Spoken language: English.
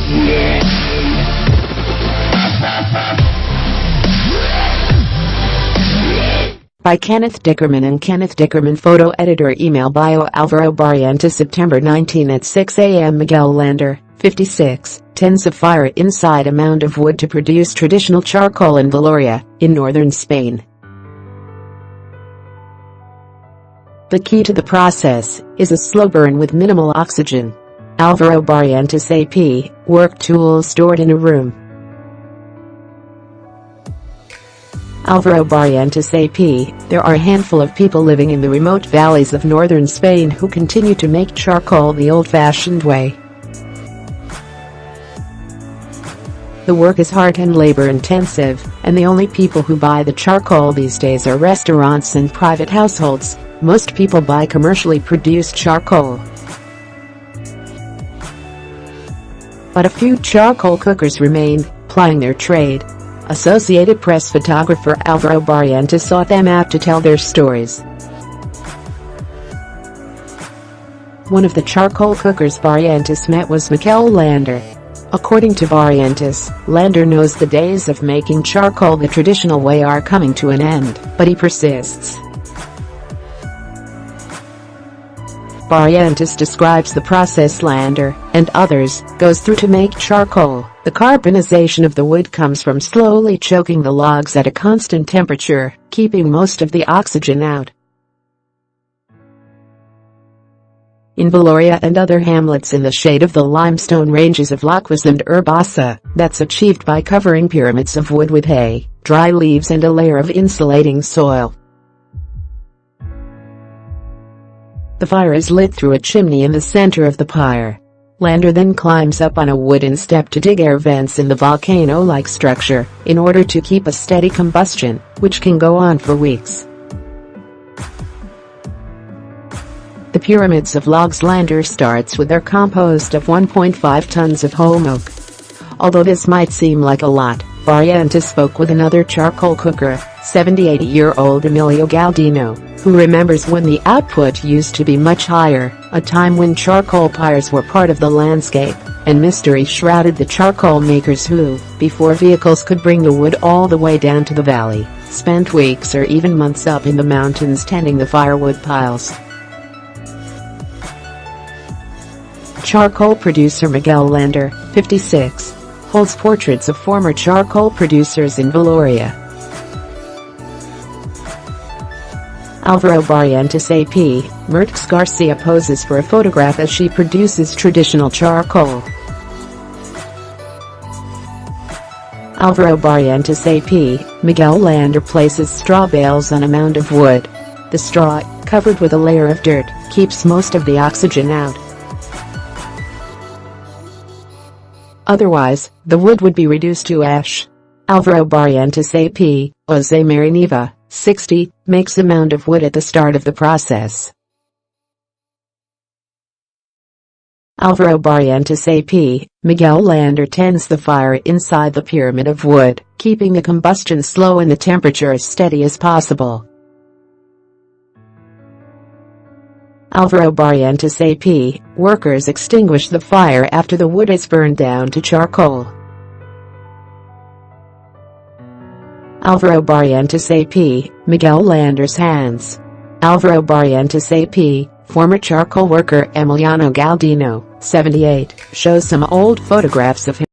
By Kenneth Dickerman and Kenneth Dickerman. Photo editor. Email bio Alvaro Barrientos September 19 at 6 a.m. Miguel Lander, 56, tends a fire inside a mound of wood to produce traditional charcoal in Valoria, in northern Spain. The key to the process is a slow burn with minimal oxygen. Alvaro Barrientos AP, work tools stored in a room. Alvaro Barrientos AP, there are a handful of people living in the remote valleys of northern Spain who continue to make charcoal the old-fashioned way. The work is hard and labor-intensive, and the only people who buy the charcoal these days are restaurants and private households. Most people buy commercially produced charcoal. But a few charcoal cookers remain, plying their trade. Associated Press photographer Alvaro Barrientos sought them out to tell their stories. One of the charcoal cookers Barrientos met was Miguel Lander. According to Barrientos, Lander knows the days of making charcoal the traditional way are coming to an end, but he persists. Barrientos describes the process Lander, and others, goes through to make charcoal. The carbonization of the wood comes from slowly choking the logs at a constant temperature, keeping most of the oxygen out. In Valoria and other hamlets in the shade of the limestone ranges of Laquas and Urbasa, that's achieved by covering pyramids of wood with hay, dry leaves and a layer of insulating soil. The fire is lit through a chimney in the center of the pyre. Lander then climbs up on a wooden step to dig air vents in the volcano-like structure, in order to keep a steady combustion, which can go on for weeks. The pyramids of logs Lander starts with are composed of 1.5 tons of whole oak. Although this might seem like a lot, Barrientos spoke with another charcoal cooker, 78-year-old Emilio Galdino, who remembers when the output used to be much higher, a time when charcoal pyres were part of the landscape, and mystery shrouded the charcoal makers who, before vehicles could bring the wood all the way down to the valley, spent weeks or even months up in the mountains tending the firewood piles. Charcoal producer Miguel Lander, 56, holds portraits of former charcoal producers in Valoria. Alvaro Barrientos AP, Mertz Garcia poses for a photograph as she produces traditional charcoal. Alvaro Barrientos AP, Miguel Lander places straw bales on a mound of wood. The straw, covered with a layer of dirt, keeps most of the oxygen out. Otherwise, the wood would be reduced to ash. Alvaro Barrientos AP, Jose Marineva, 60, makes a mound of wood at the start of the process. Alvaro Barrientos AP, Miguel Lander tends the fire inside the pyramid of wood, keeping the combustion slow and the temperature as steady as possible. Alvaro Barrientos AP, workers extinguish the fire after the wood is burned down to charcoal. Alvaro Barrientos AP, Miguel Lander's hands. Alvaro Barrientos AP, former charcoal worker Emiliano Galdino, 78, shows some old photographs of him